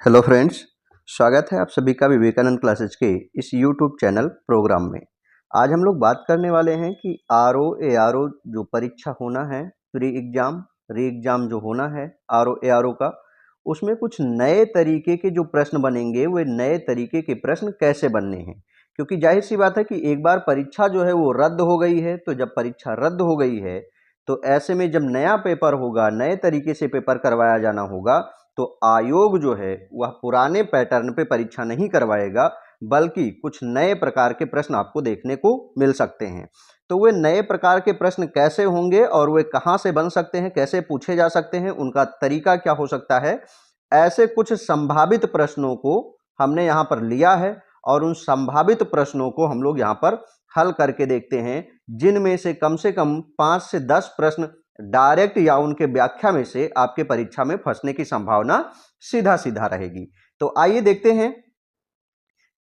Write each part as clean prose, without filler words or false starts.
Hello friends, स्वागत है आप सभी का विवेकानंद क्लासेज के इस यूट्यूब चैनल प्रोग्राम में। आज हम लोग बात करने वाले हैं कि आरओ एआरओ जो परीक्षा होना है, प्री एग्ज़ाम री एग्ज़ाम जो होना है आरओ एआरओ का, उसमें कुछ नए तरीके के जो प्रश्न बनेंगे, वे नए तरीके के प्रश्न कैसे बनने हैं। क्योंकि जाहिर सी बात है कि एक बार परीक्षा जो है वो रद्द हो गई है, तो जब परीक्षा रद्द हो गई है तो ऐसे में जब नया पेपर होगा, नए तरीके से पेपर करवाया जाना होगा, तो आयोग जो है वह पुराने पैटर्न पे परीक्षा नहीं करवाएगा, बल्कि कुछ नए प्रकार के प्रश्न आपको देखने को मिल सकते हैं। तो वे नए प्रकार के प्रश्न कैसे होंगे और वे कहाँ से बन सकते हैं, कैसे पूछे जा सकते हैं, उनका तरीका क्या हो सकता है, ऐसे कुछ संभावित प्रश्नों को हमने यहाँ पर लिया है और उन संभावित प्रश्नों को हम लोग यहाँ पर हल करके देखते हैं, जिनमें से कम 5 से 10 प्रश्न डायरेक्ट या उनके व्याख्या में से आपके परीक्षा में फंसने की संभावना सीधा सीधा रहेगी। तो आइए देखते हैं।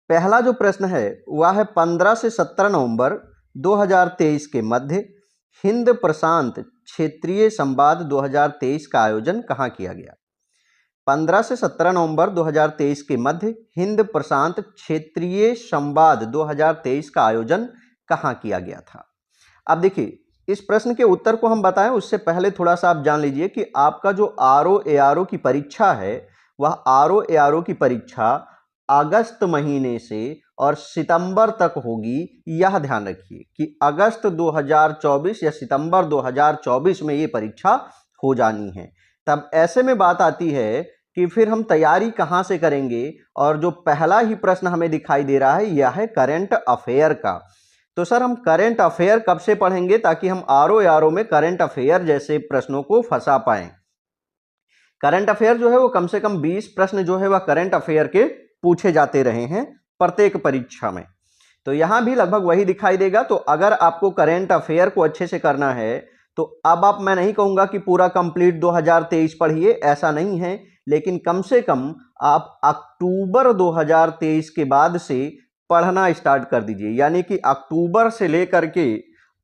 पहला जो प्रश्न है वह है 15 से 17 नवंबर 2023 के मध्य हिंद प्रशांत क्षेत्रीय संवाद 2023 का आयोजन कहाँ किया गया। 15 से 17 नवंबर 2023 के मध्य हिंद प्रशांत क्षेत्रीय संवाद 2023 का आयोजन कहाँ किया गया था। अब देखिए, इस प्रश्न के उत्तर को हम बताएं उससे पहले थोड़ा सा आप जान लीजिए कि आपका जो आरओ एआरओ की परीक्षा है, वह आरओ एआरओ की परीक्षा अगस्त महीने से और सितंबर तक होगी। यह ध्यान रखिए कि अगस्त 2024 या सितंबर 2024 में ये परीक्षा हो जानी है। तब ऐसे में बात आती है कि फिर हम तैयारी कहाँ से करेंगे, और जो पहला ही प्रश्न हमें दिखाई दे रहा है यह है करंट अफेयर का। तो सर हम करंट अफेयर कब से पढ़ेंगे ताकि हम आरओ एआरओ में करंट अफेयर जैसे प्रश्नों को फंसा पाएं। करंट अफेयर जो है वो कम से कम 20 प्रश्न जो है वह करंट अफेयर के पूछे जाते रहे हैं प्रत्येक परीक्षा में, तो यहां भी लगभग वही दिखाई देगा। तो अगर आपको करंट अफेयर को अच्छे से करना है तो अब आप, मैं नहीं कहूंगा कि पूरा कंप्लीट 2023 पढ़िए, ऐसा नहीं है, लेकिन कम से कम आप अक्टूबर 2023 के बाद से पढ़ना स्टार्ट कर दीजिए। यानी कि अक्टूबर से लेकर के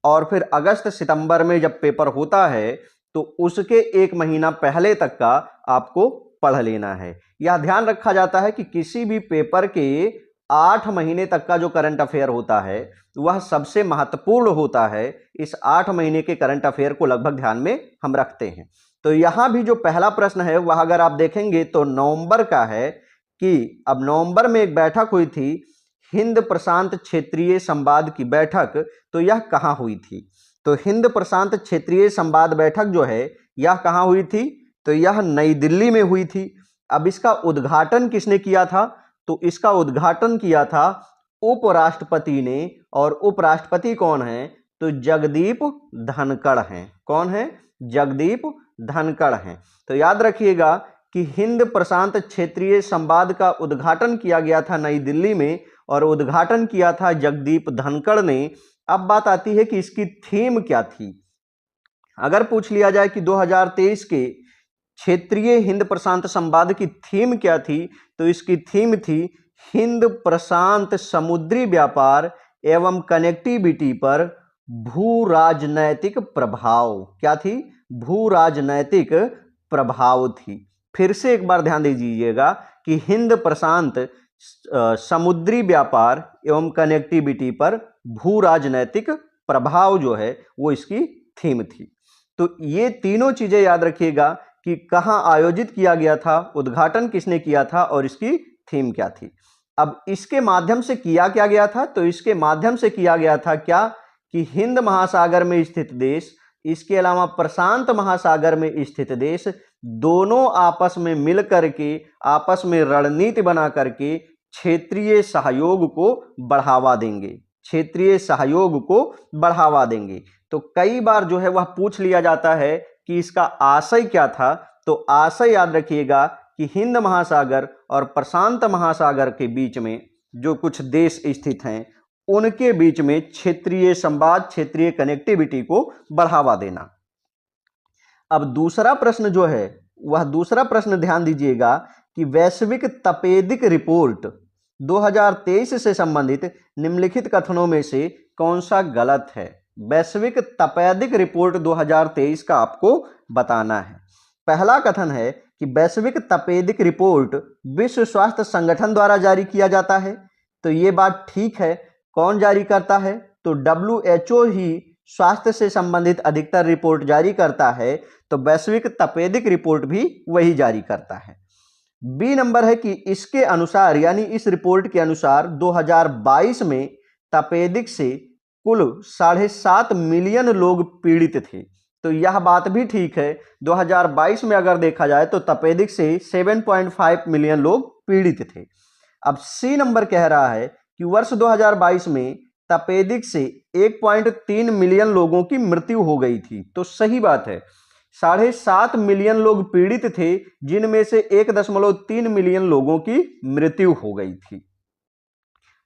और फिर अगस्त सितंबर में जब पेपर होता है तो उसके एक महीना पहले तक का आपको पढ़ लेना है। यह ध्यान रखा जाता है कि किसी भी पेपर के 8 महीने तक का जो करंट अफेयर होता है वह सबसे महत्वपूर्ण होता है। इस 8 महीने के करंट अफेयर को लगभग ध्यान में हम रखते हैं। तो यहां भी जो पहला प्रश्न है वह अगर आप देखेंगे तो नवंबर का है कि अब नवंबर में एक बैठक हुई थी, हिंद प्रशांत क्षेत्रीय संवाद की बैठक, तो यह कहाँ हुई थी। तो हिंद प्रशांत क्षेत्रीय संवाद बैठक जो है यह कहाँ हुई थी, तो यह नई दिल्ली में हुई थी। अब इसका उद्घाटन किसने किया था, तो इसका उद्घाटन किया था उपराष्ट्रपति ने, और उपराष्ट्रपति कौन है, तो जगदीप धनखड़ हैं। कौन है, जगदीप धनखड़ हैं। तो याद रखिएगा कि हिंद प्रशांत क्षेत्रीय संवाद का उद्घाटन किया गया था नई दिल्ली में और उद्घाटन किया था जगदीप धनखड़ ने। अब बात आती है कि इसकी थीम क्या थी। अगर पूछ लिया जाए कि 2023 के क्षेत्रीय हिंद प्रशांत संवाद की थीम क्या थी, तो इसकी थीम थी हिंद प्रशांत समुद्री व्यापार एवं कनेक्टिविटी पर भू राजनैतिक प्रभाव। क्या थी, भू राजनैतिक प्रभाव थी। फिर से एक बार ध्यान दीजिएगा कि हिंद प्रशांत समुद्री व्यापार एवं कनेक्टिविटी पर भू राजनैतिक प्रभाव जो है वो इसकी थीम थी। तो ये तीनों चीजें याद रखिएगा कि कहाँ आयोजित किया गया था, उद्घाटन किसने किया था और इसकी थीम क्या थी। अब इसके माध्यम से किया क्या गया था, तो इसके माध्यम से किया गया था क्या कि हिंद महासागर में स्थित देश, इसके अलावा प्रशांत महासागर में स्थित देश, दोनों आपस में मिल करके, आपस में रणनीति बना करके क्षेत्रीय सहयोग को बढ़ावा देंगे, क्षेत्रीय सहयोग को बढ़ावा देंगे। तो कई बार जो है वह पूछ लिया जाता है कि इसका आशय क्या था, तो आशय याद रखिएगा कि हिंद महासागर और प्रशांत महासागर के बीच में जो कुछ देश स्थित हैं उनके बीच में क्षेत्रीय संवाद, क्षेत्रीय कनेक्टिविटी को बढ़ावा देना। अब दूसरा प्रश्न जो है वह दूसरा प्रश्न ध्यान दीजिएगा कि वैश्विक तपेदिक रिपोर्ट 2023 से संबंधित निम्नलिखित कथनों में से कौन सा गलत है। वैश्विक तपेदिक रिपोर्ट 2023 का आपको बताना है। पहला कथन है कि वैश्विक तपेदिक रिपोर्ट विश्व स्वास्थ्य संगठन द्वारा जारी किया जाता है। तो ये बात ठीक है। कौन जारी करता है? तो WHO ही स्वास्थ्य से संबंधित अधिकतर रिपोर्ट जारी करता है, तो वैश्विक तपेदिक रिपोर्ट भी वही जारी करता है। बी नंबर है कि इसके अनुसार, यानी इस रिपोर्ट के अनुसार 2022 में तपेदिक से कुल 7.5 मिलियन लोग पीड़ित थे। तो यह बात भी ठीक है। 2022 में अगर देखा जाए तो तपेदिक से 7.5 मिलियन लोग पीड़ित थे। अब सी नंबर कह रहा है कि वर्ष 2022 में तपेदिक से 1.3 मिलियन लोगों की मृत्यु हो गई थी। तो सही बात है, 7.5 मिलियन लोग पीड़ित थे, जिनमें से 1.3 मिलियन लोगों की मृत्यु हो गई थी।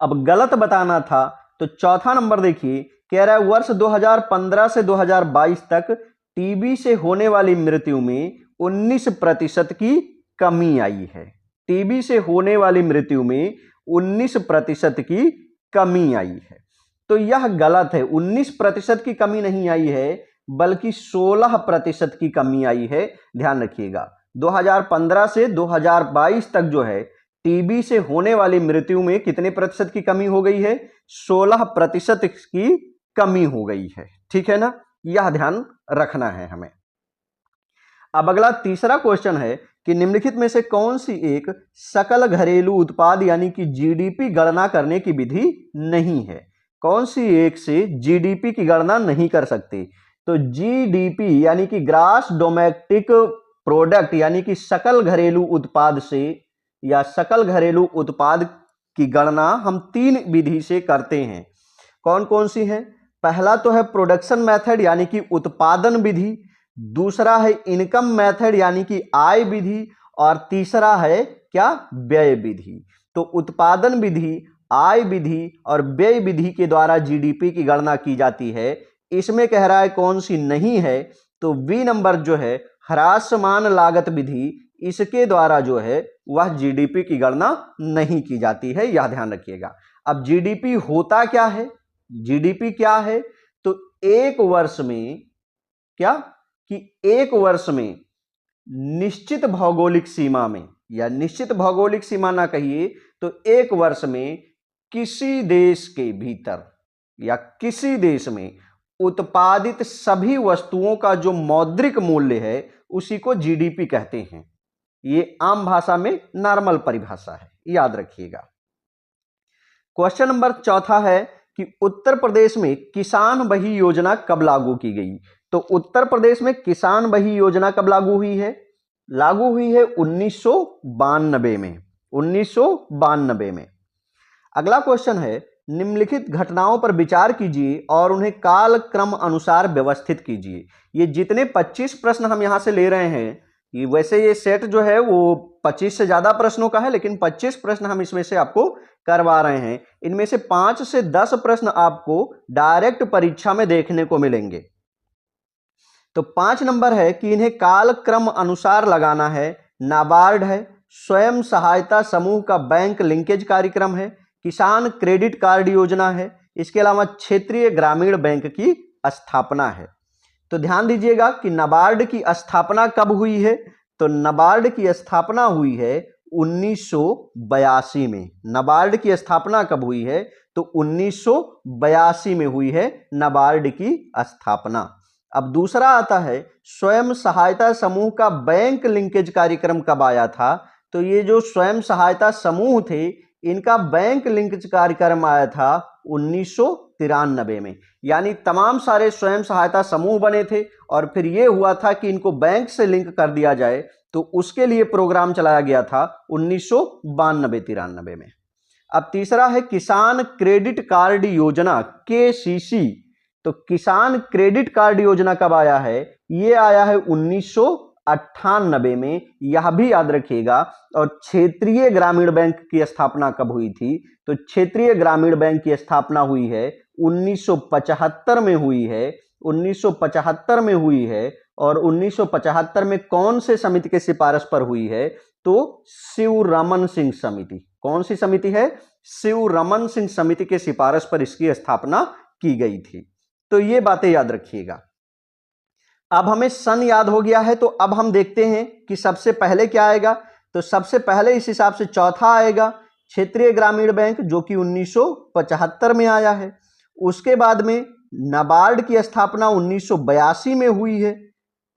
अब गलत बताना था तो चौथा नंबर देखिए, कह रहा है वर्ष 2015 से 2022 तक टीबी से होने वाली मृत्यु में 19% की कमी आई है। टीबी से होने वाली मृत्यु में 19% की कमी आई है। तो यह गलत है। 19% की कमी नहीं आई है, बल्कि 16% की कमी आई है। ध्यान रखिएगा, 2015 से 2022 तक जो है टीबी से होने वाली मृत्यु में कितने प्रतिशत की कमी हो गई है? 16% की कमी हो गई है। ठीक है ना, यह ध्यान रखना है हमें। अब अगला तीसरा क्वेश्चन है कि निम्नलिखित में से कौन सी एक सकल घरेलू उत्पाद यानी कि जीडीपी गणना करने की विधि नहीं है? कौन सी एक से जीडीपी की गणना नहीं कर सकते? तो जीडीपी यानी कि ग्रास डोमेस्टिक प्रोडक्ट यानी कि सकल घरेलू उत्पाद से या सकल घरेलू उत्पाद की गणना हम 3 विधि से करते हैं। कौन कौन सी है? पहला तो है प्रोडक्शन मेथड यानी कि उत्पादन विधि, दूसरा है इनकम मेथड यानी कि आय विधि, और तीसरा है क्या? व्यय विधि। तो उत्पादन विधि, आय विधि और व्यय विधि के द्वारा जीडीपी की गणना की जाती है। इसमें कह रहा है कौन सी नहीं है? तो बी नंबर जो है ह्रासमान लागत विधि, इसके द्वारा जो है वह जीडीपी की गणना नहीं की जाती है। यह ध्यान रखिएगा। अब जीडीपी होता क्या है? जीडीपी क्या है? तो एक वर्ष में क्या कि एक वर्ष में निश्चित भौगोलिक सीमा में, या निश्चित भौगोलिक सीमा ना कहिए तो एक वर्ष में किसी देश के भीतर या किसी देश में उत्पादित सभी वस्तुओं का जो मौद्रिक मूल्य है उसी को जीडीपी कहते हैं। ये आम भाषा में नॉर्मल परिभाषा है, याद रखिएगा। क्वेश्चन नंबर चौथा है कि उत्तर प्रदेश में किसान बही योजना कब लागू की गई? तो उत्तर प्रदेश में किसान बही योजना कब लागू हुई है? लागू हुई है 1992 में। 1992 में। अगला क्वेश्चन है, निम्नलिखित घटनाओं पर विचार कीजिए और उन्हें काल क्रम अनुसार व्यवस्थित कीजिए। ये जितने 25 प्रश्न हम यहां से ले रहे हैं, ये वैसे ये सेट जो है वो 25 से ज्यादा प्रश्नों का है, लेकिन 25 प्रश्न हम इसमें से आपको करवा रहे हैं। इनमें से 5 से 10 प्रश्न आपको डायरेक्ट परीक्षा में देखने को मिलेंगे। तो 5 नंबर है कि इन्हें काल क्रम अनुसार लगाना है। नाबार्ड है, स्वयं सहायता समूह का बैंक लिंकेज कार्यक्रम है, किसान क्रेडिट कार्ड योजना है, इसके अलावा क्षेत्रीय ग्रामीण बैंक की स्थापना है। तो ध्यान दीजिएगा कि नाबार्ड की स्थापना कब हुई है? तो नाबार्ड की स्थापना हुई है 1982 में। नाबार्ड की स्थापना कब हुई है? तो 1982 में हुई है नाबार्ड की स्थापना। अब दूसरा आता है स्वयं सहायता समूह का बैंक लिंकेज कार्यक्रम कब आया था? तो ये जो स्वयं सहायता समूह थे इनका बैंक लिंकेज कार्यक्रम आया था 1993 में। यानी तमाम सारे स्वयं सहायता समूह बने थे और फिर ये हुआ था कि इनको बैंक से लिंक कर दिया जाए, तो उसके लिए प्रोग्राम चलाया गया था 1992-93 में। अब तीसरा है किसान क्रेडिट कार्ड योजना, KCC। तो किसान क्रेडिट कार्ड योजना कब आया है? ये आया है 1998 में, यह भी याद रखिएगा। और क्षेत्रीय ग्रामीण बैंक की स्थापना कब हुई थी? तो क्षेत्रीय ग्रामीण बैंक की स्थापना हुई है 1975 में हुई है। 1975 में हुई है। और 1975 में कौन से समिति के सिफारिश पर हुई है? तो शिवरमन सिंह समिति। कौन सी समिति है? शिवरमन सिंह समिति के सिफारिश पर इसकी स्थापना की गई थी। तो ये बातें याद रखिएगा। अब हमें सन याद हो गया है, तो अब हम देखते हैं कि सबसे पहले क्या आएगा। तो सबसे पहले इस हिसाब से चौथा आएगा क्षेत्रीय ग्रामीण बैंक, जो कि 1975 में आया है। उसके बाद में नाबार्ड की स्थापना 1982 में हुई है,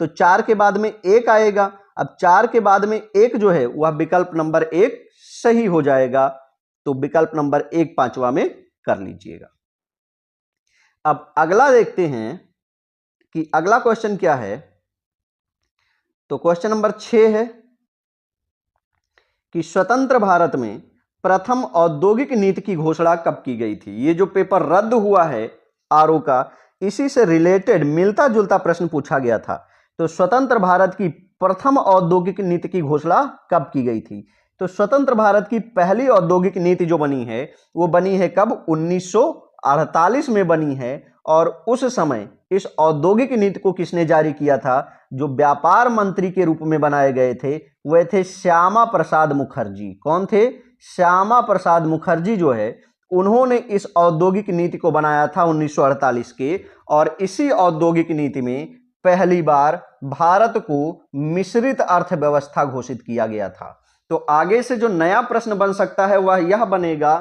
तो 4 के बाद में 1 आएगा। अब 4 के बाद में 1 जो है वह विकल्प नंबर 1 सही हो जाएगा, तो विकल्प नंबर 1 पांचवा में कर लीजिएगा। अब अगला देखते हैं कि अगला क्वेश्चन क्या है। तो क्वेश्चन नंबर 6 है कि स्वतंत्र भारत में प्रथम औद्योगिक नीति की घोषणा कब की गई थी। ये जो पेपर रद्द हुआ है आरओ का, इसी से रिलेटेड मिलता जुलता प्रश्न पूछा गया था। तो स्वतंत्र भारत की प्रथम औद्योगिक नीति की घोषणा कब की गई थी। तो स्वतंत्र भारत की पहली औद्योगिक नीति जो बनी है वो बनी है कब, 1948 में बनी है। और उस समय इस औद्योगिक नीति को किसने जारी किया था, जो व्यापार मंत्री के रूप में बनाए गए थे वह थे श्यामा प्रसाद मुखर्जी। कौन थे, श्यामा प्रसाद मुखर्जी जो है उन्होंने इस औद्योगिक नीति को बनाया था 1948 के। और इसी औद्योगिक नीति में पहली बार भारत को मिश्रित अर्थव्यवस्था घोषित किया गया था। तो आगे से जो नया प्रश्न बन सकता है वह यह बनेगा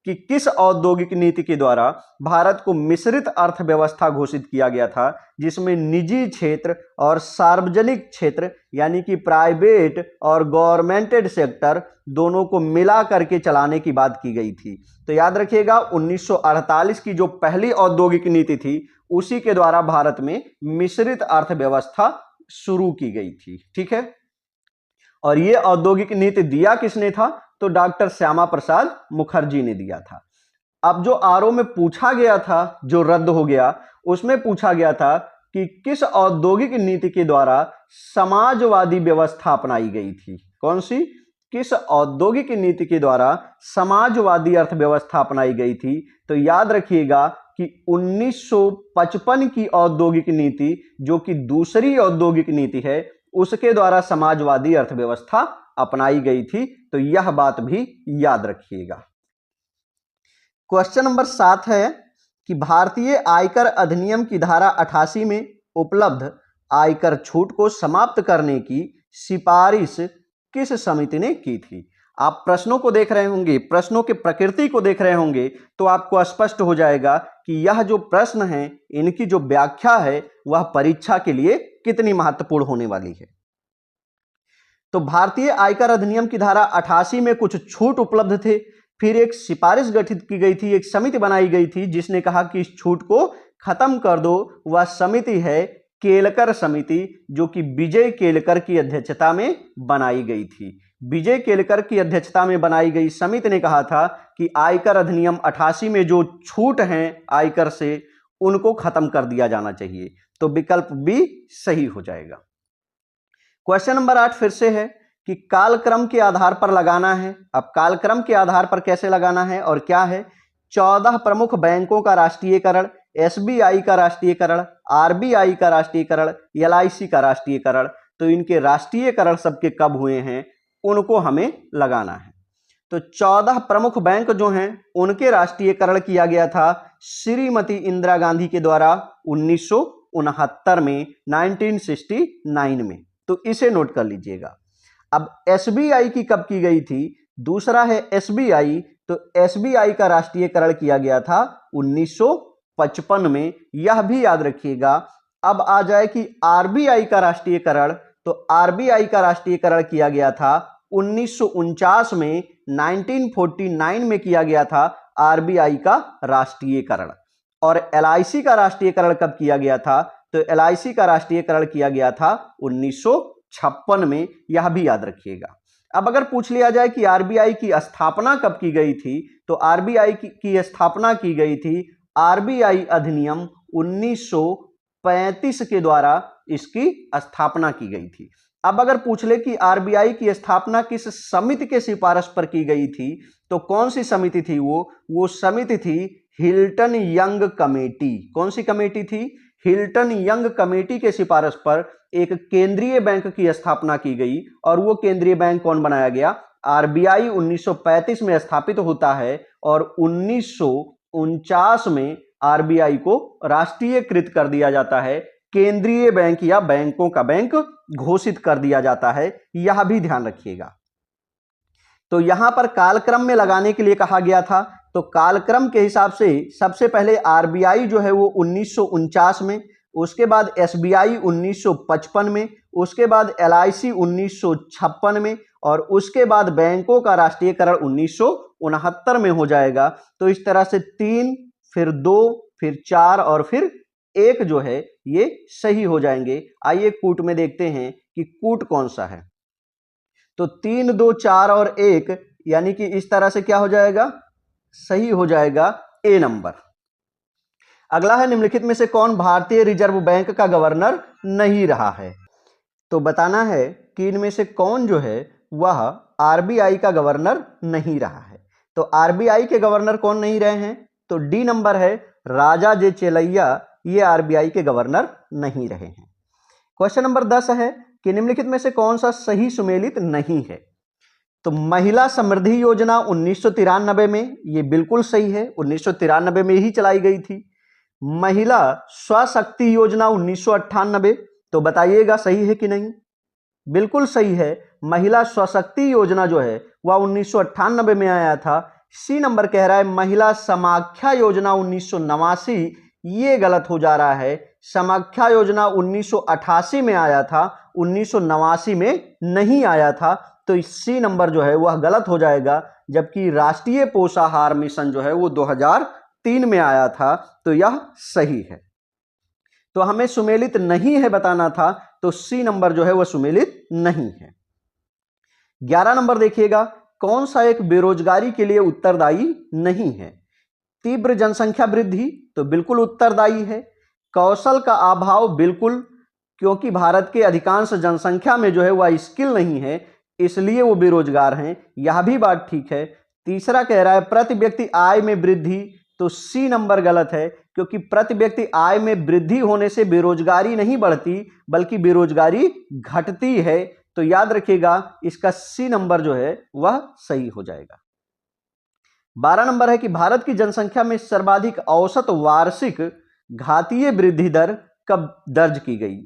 कि किस औद्योगिक नीति के द्वारा भारत को मिश्रित अर्थव्यवस्था घोषित किया गया था, जिसमें निजी क्षेत्र और सार्वजनिक क्षेत्र यानी कि प्राइवेट और गवर्नमेंटेड सेक्टर दोनों को मिला करके चलाने की बात की गई थी। तो याद रखिएगा 1948 की जो पहली औद्योगिक नीति थी उसी के द्वारा भारत में मिश्रित अर्थव्यवस्था शुरू की गई थी। ठीक है, और यह औद्योगिक नीति दिया किसने था, तो डॉक्टर श्यामा प्रसाद मुखर्जी ने दिया था। अब जो आरओ में पूछा गया था, जो रद्द हो गया, उसमें पूछा गया था कि किस औद्योगिक नीति के द्वारा समाजवादी व्यवस्था अपनाई गई थी। कौन सी, किस औद्योगिक नीति के द्वारा समाजवादी अर्थव्यवस्था अपनाई गई थी। तो याद रखिएगा कि 1955 की औद्योगिक नीति, जो कि दूसरी औद्योगिक नीति है, उसके द्वारा समाजवादी अर्थव्यवस्था अपनाई गई थी। तो यह बात भी याद रखिएगा। क्वेश्चन नंबर 7 है कि भारतीय आयकर अधिनियम की धारा 88 में उपलब्ध आयकर छूट को समाप्त करने की सिफारिश किस समिति ने की थी। आप प्रश्नों को देख रहे होंगे, प्रश्नों की प्रकृति को देख रहे होंगे, तो आपको स्पष्ट हो जाएगा कि यह जो प्रश्न है इनकी जो व्याख्या है वह परीक्षा के लिए कितनी महत्वपूर्ण होने वाली है। तो भारतीय आयकर अधिनियम की धारा 88 में कुछ छूट उपलब्ध थे, फिर एक सिफारिश गठित की गई थी, एक समिति बनाई गई थी जिसने कहा कि इस छूट को खत्म कर दो। वह समिति है केलकर समिति, जो कि विजय केलकर की अध्यक्षता में बनाई गई थी। विजय केलकर की अध्यक्षता में बनाई गई समिति ने कहा था कि आयकर अधिनियम 88 में जो छूट हैं आयकर से, उनको खत्म कर दिया जाना चाहिए। तो विकल्प बी सही हो जाएगा। क्वेश्चन नंबर 8 फिर से है कि कालक्रम के आधार पर लगाना है। अब कालक्रम के आधार पर कैसे लगाना है और क्या है, 14 प्रमुख बैंकों का राष्ट्रीयकरण, एसबीआई का राष्ट्रीयकरण, आरबीआई का राष्ट्रीयकरण, एलआईसी का राष्ट्रीयकरण। तो इनके राष्ट्रीयकरण सबके कब हुए हैं उनको हमें लगाना है। तो 14 प्रमुख बैंक जो हैं उनके राष्ट्रीयकरण किया गया था श्रीमती इंदिरा गांधी के द्वारा 1969 में, 1969 में। तो इसे नोट कर लीजिएगा। अब एसबीआई की कब की गई थी, दूसरा है एसबीआई। तो एसबीआई का राष्ट्रीयकरण किया गया था 1955 में, यह भी याद रखिएगा। अब आ जाए कि आरबीआई का राष्ट्रीयकरण, तो आरबीआई का राष्ट्रीयकरण किया गया था 1949 में, 1949 में किया गया था आरबीआई का राष्ट्रीयकरण। और एलआईसी का राष्ट्रीयकरण कब किया गया था, तो एलआईसी का राष्ट्रीयकरण किया गया था 1956 में, यह भी याद रखिएगा। अब अगर पूछ लिया जाए कि आरबीआई की स्थापना कब की गई थी, तो आरबीआई की स्थापना की गई थी आरबीआई अधिनियम 1935 के द्वारा इसकी स्थापना की गई थी। अब अगर पूछ ले कि आरबीआई की स्थापना किस समिति के सिफारिश पर की गई थी, तो कौन सी समिति थी वो समिति थी हिल्टन यंग कमेटी। कौन सी कमेटी थी, हिल्टन यंग कमेटी के सिफारिश पर एक केंद्रीय बैंक की स्थापना की गई। और वो केंद्रीय बैंक कौन बनाया गया, आरबीआई 1935 में स्थापित होता है और 1949 में आरबीआई को राष्ट्रीयकृत कर दिया जाता है केंद्रीय बैंक या बैंकों का बैंक घोषित कर दिया जाता है, यह भी ध्यान रखिएगा। तो यहां पर कालक्रम में लगाने के लिए कहा गया था, तो कालक्रम के हिसाब से सबसे पहले आरबीआई जो है वो 1949 में, उसके बाद एसबीआई 1955 में, उसके बाद एलआईसी 1956 में, और उसके बाद बैंकों का राष्ट्रीयकरण 1969 में हो जाएगा। तो इस तरह से 3, फिर 2, फिर 4 और फिर 1 जो है ये सही हो जाएंगे। आइए कूट में देखते हैं कि कूट कौन सा है। तो 3, 2, 4 और 1 यानी कि इस तरह से क्या हो जाएगा, सही हो जाएगा ए नंबर। अगला है निम्नलिखित में से कौन भारतीय रिजर्व बैंक का गवर्नर नहीं रहा है। तो बताना है कि इनमें से कौन जो है वह आरबीआई का गवर्नर नहीं रहा है। तो आरबीआई के गवर्नर कौन नहीं रहे हैं, तो डी नंबर है राजा जे चेलैया, ये आरबीआई के गवर्नर नहीं रहे हैं। क्वेश्चन नंबर 10 है कि निम्नलिखित में से कौन सा सही सुमेलित नहीं है। तो महिला समृद्धि योजना 1993 में, ये बिल्कुल सही है, 1993 में ही चलाई गई थी। महिला स्वशक्ति योजना 1998, तो बताइएगा सही है कि नहीं। बिल्कुल सही है, महिला स्वशक्ति योजना जो है वह 1998 में आया था। सी नंबर कह रहा है महिला समाख्या योजना 1989, ये गलत हो जा रहा है। समाख्या योजना 1988 में आया था, 1989 में नहीं आया था। तो सी नंबर जो है वह गलत हो जाएगा, जबकि राष्ट्रीय पोषाहार मिशन जो है वो 2003 में आया था, तो यह सही है। तो हमें सुमेलित नहीं है बताना था, तो सी नंबर जो है वह सुमेलित नहीं है। 11 नंबर देखिएगा, कौन सा एक बेरोजगारी के लिए उत्तरदायी नहीं है। तीव्र जनसंख्या वृद्धि, तो बिल्कुल उत्तरदायी है। कौशल का अभाव, बिल्कुल, क्योंकि भारत के अधिकांश जनसंख्या में जो है वह स्किल नहीं है, इसलिए वो बेरोजगार हैं, यह भी बात ठीक है। तीसरा कह रहा है प्रति व्यक्ति आय में वृद्धि, तो सी नंबर गलत है, क्योंकि प्रति व्यक्ति आय में वृद्धि होने से बेरोजगारी नहीं बढ़ती बल्कि बेरोजगारी घटती है। तो याद रखिएगा इसका सी नंबर जो है वह सही हो जाएगा। 12 नंबर है कि भारत की जनसंख्या में सर्वाधिक औसत वार्षिक घातीय वृद्धि दर कब दर्ज की गई।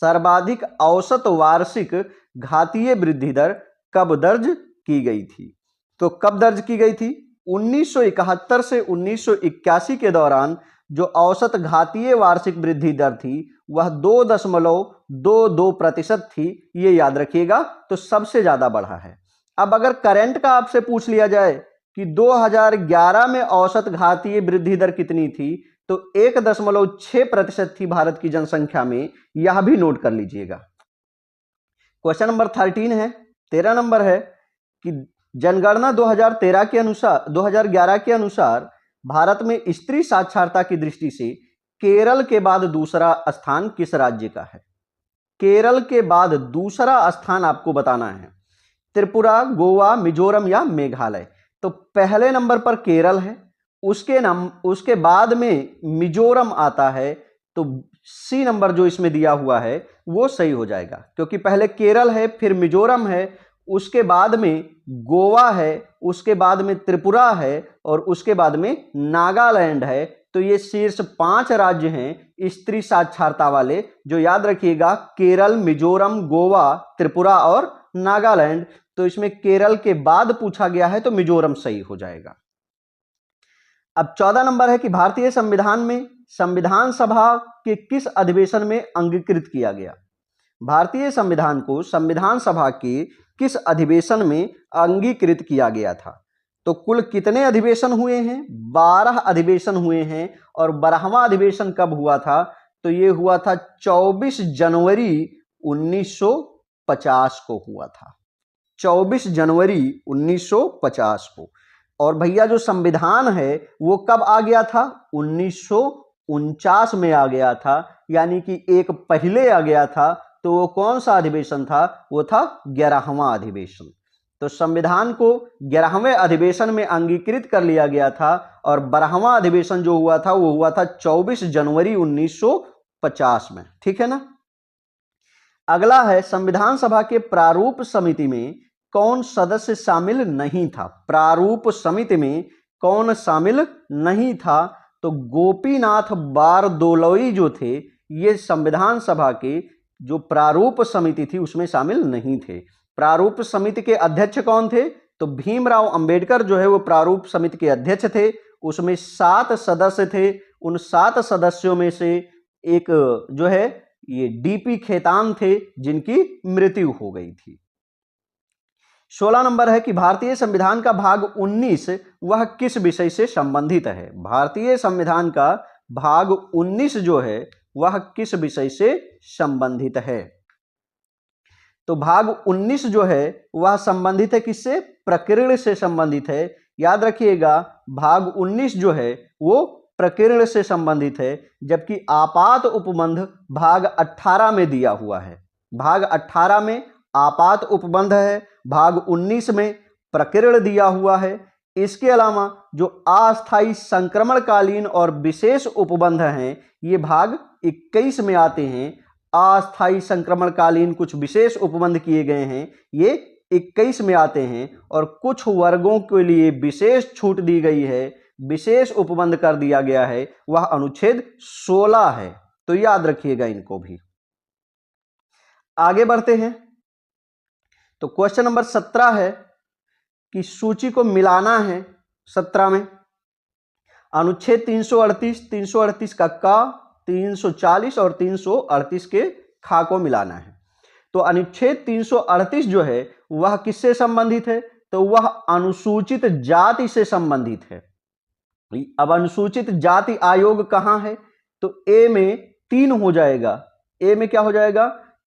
सर्वाधिक औसत वार्षिक घातीय वृद्धि दर कब दर्ज की गई थी। तो कब दर्ज की गई थी, 1971 से 1981 के दौरान जो औसत घातीय वार्षिक वृद्धि दर थी वह 2.22% थी, ये याद रखिएगा। तो सबसे ज्यादा बढ़ा है। अब अगर करंट का आपसे पूछ लिया जाए कि 2011 में औसत घातीय वृद्धि दर कितनी थी, तो 1.6% थी भारत की जनसंख्या में, यह भी नोट कर लीजिएगा। क्वेश्चन नंबर 13 है, 13 नंबर है कि जनगणना 2011 के अनुसार भारत में स्त्री साक्षरता की दृष्टि से केरल के बाद दूसरा स्थान किस राज्य का है। केरल के बाद दूसरा स्थान आपको बताना है, त्रिपुरा, गोवा, मिजोरम या मेघालय। तो पहले नंबर पर केरल है, उसके बाद में मिजोरम आता है। तो सी नंबर जो इसमें दिया हुआ है वो सही हो जाएगा, क्योंकि पहले केरल है, फिर मिजोरम है, उसके बाद में गोवा है, उसके बाद में त्रिपुरा है और उसके बाद में नागालैंड है। तो ये शीर्ष 5 राज्य हैं स्त्री साक्षरता वाले, जो याद रखिएगा केरल, मिजोरम, गोवा, त्रिपुरा और नागालैंड। तो इसमें केरल के बाद पूछा गया है तो मिजोरम सही हो जाएगा। अब 14 नंबर है कि भारतीय संविधान में संविधान सभा के किस अधिवेशन में अंगीकृत किया गया। भारतीय संविधान को संविधान सभा के किस अधिवेशन में अंगीकृत किया गया था। तो कुल कितने अधिवेशन हुए हैं, 12 अधिवेशन हुए हैं। और 12वां अधिवेशन कब हुआ था, तो ये हुआ था 24 जनवरी 1950 को हुआ था, 24 जनवरी 1950 को। और भैया जो संविधान है वो कब आ गया था, 1949 में आ गया था, यानी कि एक पहले आ गया था। तो वो कौन सा अधिवेशन था, वो था 11वां अधिवेशन। तो संविधान को 11वें अधिवेशन में अंगीकृत कर लिया गया था और 12वां अधिवेशन जो हुआ था वो हुआ था 24 जनवरी 1950 में, ठीक है ना। अगला है संविधान सभा के प्रारूप समिति में कौन सदस्य शामिल नहीं था। प्रारूप समिति में कौन शामिल नहीं था, तो गोपीनाथ बारदोलोई जो थे ये संविधान सभा के जो प्रारूप समिति थी उसमें शामिल नहीं थे। प्रारूप समिति के अध्यक्ष कौन थे? तो भीमराव अंबेडकर जो है वो प्रारूप समिति के अध्यक्ष थे। उसमें 7 सदस्य थे। उन 7 सदस्यों में से एक जो है ये डीपी खेतान थे, जिनकी मृत्यु हो गई थी। 16 नंबर है कि भारतीय संविधान का भाग 19 वह किस विषय से संबंधित है? भारतीय संविधान का भाग 19 जो है वह किस विषय से संबंधित है? तो भाग 19 जो है वह संबंधित है किससे? प्रकीर्ण से संबंधित है। याद रखिएगा, भाग 19 जो है वो प्रकीर्ण से संबंधित है, जबकि आपात उपबंध भाग 18 में दिया हुआ है। भाग 18 में आपात उपबंध है, भाग 19 में प्रकीर्ण दिया हुआ है। इसके अलावा जो अस्थायी संक्रमणकालीन और विशेष उपबंध हैं ये भाग 21 में आते हैं। अस्थायी संक्रमणकालीन कुछ विशेष उपबंध किए गए हैं, ये 21 में आते हैं। और कुछ वर्गों के लिए विशेष छूट दी गई है, विशेष उपबंध कर दिया गया है, वह अनुच्छेद 16 है। तो याद रखिएगा इनको भी। आगे बढ़ते हैं। तो क्वेश्चन नंबर 17 है कि सूची को मिलाना है 17 में। अनुच्छेद 338, 338 का का, 340 और 338 के खा को मिलाना है। तो अनुच्छेद 338 जो है वह किससे संबंधित है? तो वह अनुसूचित जाति से संबंधित है। अब अनुसूचित जाति आयोग कहां है? तो ए में 3 हो जाएगा। ए में क्या हो जाएगा?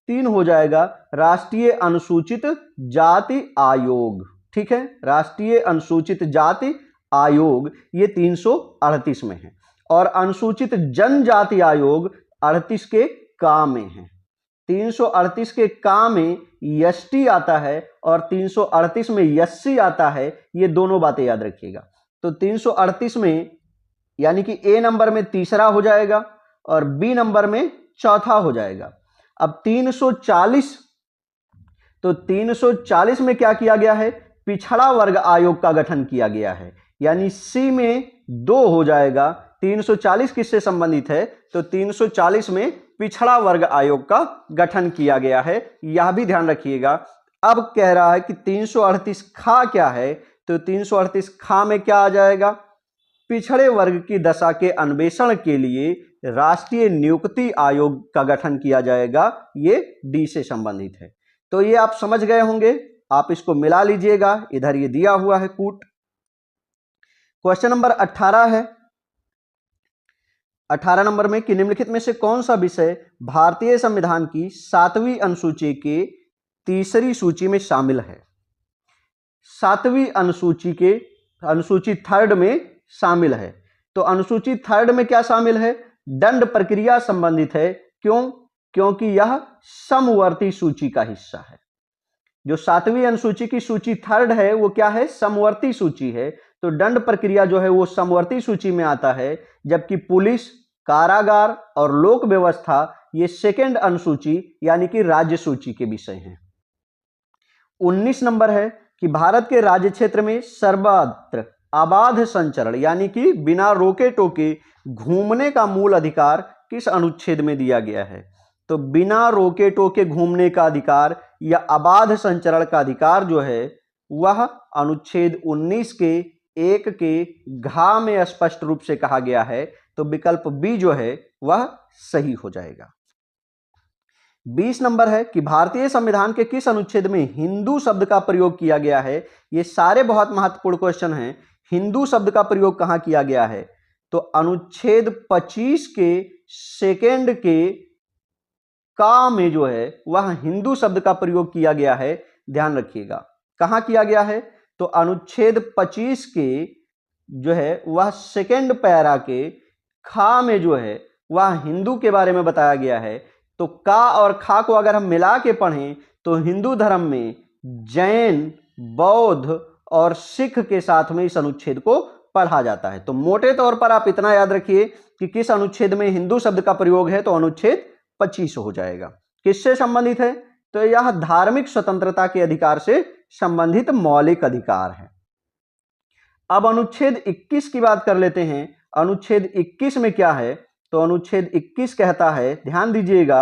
3 हो जाएगा। राष्ट्रीय अनुसूचित जाति आयोग, ठीक है, राष्ट्रीय अनुसूचित जाति आयोग ये 338 में है। और अनुसूचित जनजाति आयोग 38 के का में है। 338 के का में एसटी आता है और 338 में एससी आता है। ये दोनों बातें याद रखिएगा। तो 338 में यानी कि ए नंबर में तीसरा हो जाएगा और बी नंबर में चौथा हो जाएगा। अब 340, तो 340 में क्या किया गया है? पिछड़ा वर्ग आयोग का गठन किया गया है, यानी सी में 2 हो जाएगा। 340 किससे संबंधित है? तो 340 में पिछड़ा वर्ग आयोग का गठन किया गया है, यह भी ध्यान रखिएगा। अब कह रहा है कि 338 खा क्या है? तो 338 खा में क्या आ जाएगा? पिछड़े वर्ग की दशा के अन्वेषण के लिए राष्ट्रीय नियुक्ति आयोग का गठन किया जाएगा, ये डी से संबंधित है। तो ये आप समझ गए होंगे, आप इसको मिला लीजिएगा। इधर ये दिया हुआ है कूट। क्वेश्चन नंबर 18 है। 18 नंबर में कि निम्नलिखित में से कौन सा विषय भारतीय संविधान की 7वीं अनुसूची के तीसरी सूची में शामिल है? 7वीं अनुसूची के अनुसूची 3rd में शामिल है। तो अनुसूची 3rd में क्या शामिल है? दंड प्रक्रिया संबंधित है। क्यों? क्योंकि यह समवर्ती सूची का हिस्सा है। जो 7वीं अनुसूची की सूची 3rd है वो क्या है? समवर्ती सूची है। तो दंड प्रक्रिया जो है वो समवर्ती सूची में आता है, जबकि पुलिस, कारागार और लोक व्यवस्था ये 2nd अनुसूची यानी कि राज्य सूची के विषय हैं। 19 नंबर है कि भारत के राज्य क्षेत्र में सर्वत्र अबाध संचरण यानी कि बिना रोके टोके घूमने का मूल अधिकार किस अनुच्छेद में दिया गया है? तो बिना रोके टोके घूमने का अधिकार या अबाध संचरण का अधिकार जो है वह अनुच्छेद 19 के 1 के घ में स्पष्ट रूप से कहा गया है। तो विकल्प बी जो है वह सही हो जाएगा। 20 नंबर है कि भारतीय संविधान के किस अनुच्छेद में हिंदू शब्द का प्रयोग किया गया है? ये सारे बहुत महत्वपूर्ण क्वेश्चन हैं। हिंदू शब्द का प्रयोग कहां किया गया है? तो अनुच्छेद 25 के 2nd के का में जो है वह हिंदू शब्द का प्रयोग किया गया है। ध्यान रखिएगा कहां किया गया है? तो अनुच्छेद 25 के जो है वह 2nd पैरा के खा में जो है वह हिंदू के बारे में बताया गया है। तो का और खा को अगर हम मिला के पढ़ें तो हिंदू धर्म में जैन, बौद्ध और सिख के साथ में इस अनुच्छेद को पढ़ा जाता है। तो मोटे तौर पर आप इतना याद रखिए कि किस अनुच्छेद में हिंदू शब्द का प्रयोग है, तो अनुच्छेद 25 हो जाएगा। किससे संबंधित है? तो यह धार्मिक स्वतंत्रता के अधिकार से संबंधित मौलिक अधिकार है। अब अनुच्छेद 21 की बात कर लेते हैं। अनुच्छेद 21 में क्या है? तो अनुच्छेद 21 कहता है, ध्यान दीजिएगा,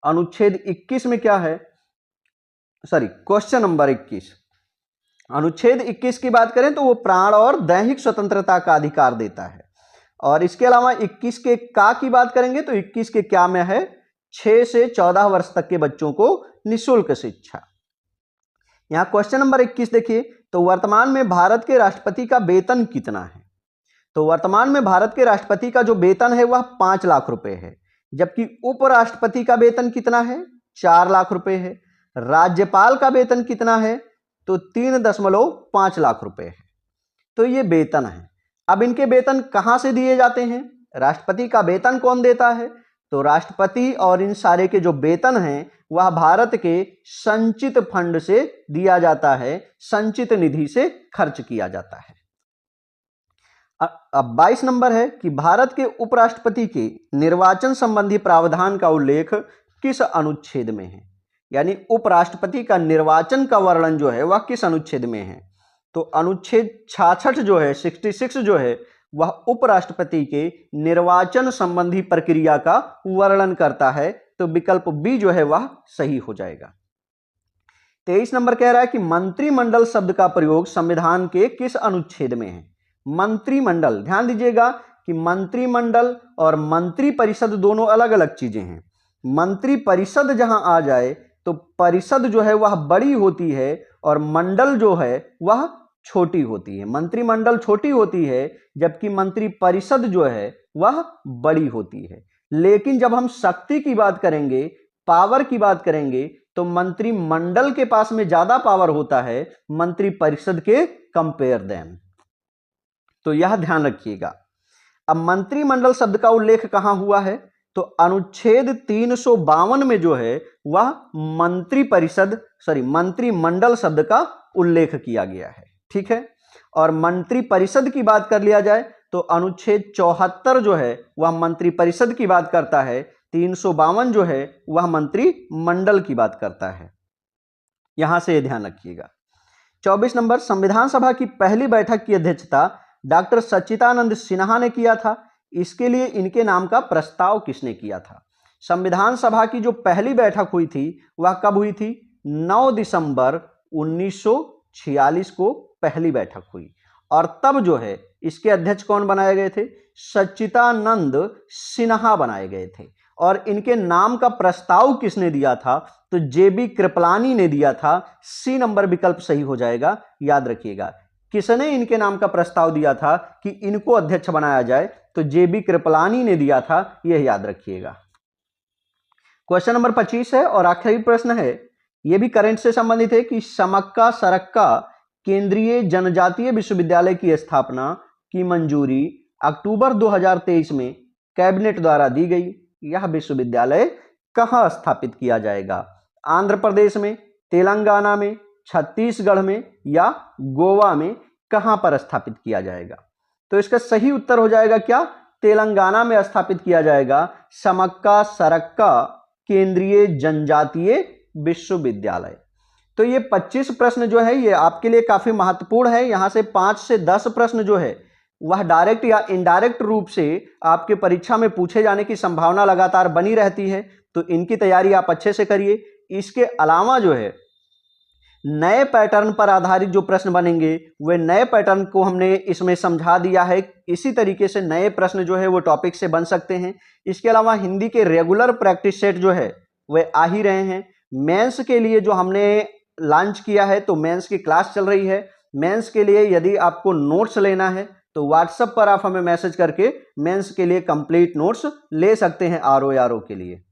अनुच्छेद 21 में क्या है, सॉरी क्वेश्चन नंबर 21, अनुच्छेद 21 की बात करें तो वो प्राण और दैहिक स्वतंत्रता का अधिकार देता है। और इसके अलावा 21 के का की बात करेंगे तो 21 के क्या में है, 6 से 14 वर्ष तक के बच्चों को निःशुल्क शिक्षा। यहां क्वेश्चन नंबर 21 देखिए, तो वर्तमान में भारत के राष्ट्रपति का वेतन कितना है। तो वर्तमान में भारत के राष्ट्रपति का जो वेतन है वह 5 लाख रुपए है, जबकि उपराष्ट्रपति का वेतन कितना है, 4 लाख रुपए है। राज्यपाल का वेतन कितना है, तो 3.5 लाख रुपए है। तो ये वेतन है। अब इनके वेतन कहां से दिए जाते हैं, राष्ट्रपति का वेतन कौन देता है, तो राष्ट्रपति और इन सारे के जो वेतन हैं वह भारत के संचित फंड से दिया जाता है, संचित निधि से खर्च किया जाता है। अब 22 नंबर है कि भारत के उपराष्ट्रपति के निर्वाचन संबंधी प्रावधान का उल्लेख किस अनुच्छेद में है, यानी उपराष्ट्रपति का निर्वाचन का वर्णन जो है वह किस अनुच्छेद में है। तो अनुच्छेद 66 जो है, 66 जो है, वह उपराष्ट्रपति के निर्वाचन संबंधी प्रक्रिया का वर्णन करता है। तो विकल्प बी जो है वह सही हो जाएगा। 23 नंबर कह रहा है कि मंत्रिमंडल शब्द का प्रयोग संविधान के किस अनुच्छेद में है। मंत्रिमंडल, ध्यान दीजिएगा कि मंत्रिमंडल और मंत्री परिषद दोनों अलग अलग चीजें हैं। मंत्री परिषद जहां आ जाए तो परिषद जो है वह बड़ी होती है और मंडल जो है वह छोटी होती है। मंत्रिमंडल छोटी होती है जबकि मंत्री परिषद जो है वह बड़ी होती है। लेकिन जब हम शक्ति की बात करेंगे, पावर की बात करेंगे, तो मंत्रिमंडल के पास में ज्यादा पावर होता है मंत्री परिषद के कंपेयर देम। तो यह ध्यान रखिएगा। अब मंत्रिमंडल शब्द का उल्लेख कहां हुआ है, तो अनुच्छेद 352 में जो है वह मंत्रिमंडल शब्द का उल्लेख किया गया है। ठीक है। और मंत्री परिषद की बात कर लिया जाए तो अनुच्छेद 74 जो है वह मंत्री परिषद की बात करता है, 352 जो है वह मंत्रिमंडल की बात करता है। यहां से ध्यान रखिएगा। 24 नंबर, संविधान सभा की पहली बैठक की अध्यक्षता डॉक्टर सच्चिदानंद सिन्हा ने किया था। इसके लिए इनके नाम का प्रस्ताव किसने किया था। संविधान सभा की जो पहली बैठक हुई थी वह कब हुई थी, 9 दिसंबर 1946 को पहली बैठक हुई। और तब जो है इसके अध्यक्ष कौन बनाए गए थे, सच्चिदानंद सिन्हा बनाए गए थे। और इनके नाम का प्रस्ताव किसने दिया था, तो जेबी कृपलानी ने दिया था। सी नंबर विकल्प सही हो जाएगा। याद रखिएगा किसने इनके नाम का प्रस्ताव दिया था कि इनको अध्यक्ष बनाया जाए, तो जेबी कृपलानी ने दिया था, यह याद रखिएगा। क्वेश्चन नंबर 25 है और आखिरी प्रश्न है, यह भी करंट से संबंधित है कि समक्का सरक्का केंद्रीय जनजातीय विश्वविद्यालय की स्थापना की मंजूरी अक्टूबर 2023 में कैबिनेट द्वारा दी गई। यह विश्वविद्यालय कहां स्थापित किया जाएगा, आंध्र प्रदेश में, तेलंगाना में, छत्तीसगढ़ में या गोवा में, कहां पर स्थापित किया जाएगा। तो इसका सही उत्तर हो जाएगा क्या, तेलंगाना में स्थापित किया जाएगा समक्का सरक्का केंद्रीय जनजातीय विश्वविद्यालय। तो ये 25 प्रश्न जो है ये आपके लिए काफी महत्वपूर्ण है। यहां से 5 से 10 प्रश्न जो है वह डायरेक्ट या इनडायरेक्ट रूप से आपके परीक्षा में पूछे जाने की संभावना लगातार बनी रहती है। तो इनकी तैयारी आप अच्छे से करिए। इसके अलावा जो है नए पैटर्न पर आधारित जो प्रश्न बनेंगे वे नए पैटर्न को हमने इसमें समझा दिया है। इसी तरीके से नए प्रश्न जो है वो टॉपिक से बन सकते हैं। इसके अलावा हिंदी के रेगुलर प्रैक्टिस सेट जो है वे आ ही रहे हैं। मेंस के लिए जो हमने लॉन्च किया है तो मेंस की क्लास चल रही है। मेंस के लिए यदि आपको नोट्स लेना है तो व्हाट्सएप पर आप हमें मैसेज करके मेंस के लिए कंप्लीट नोट्स ले सकते हैं RO के लिए।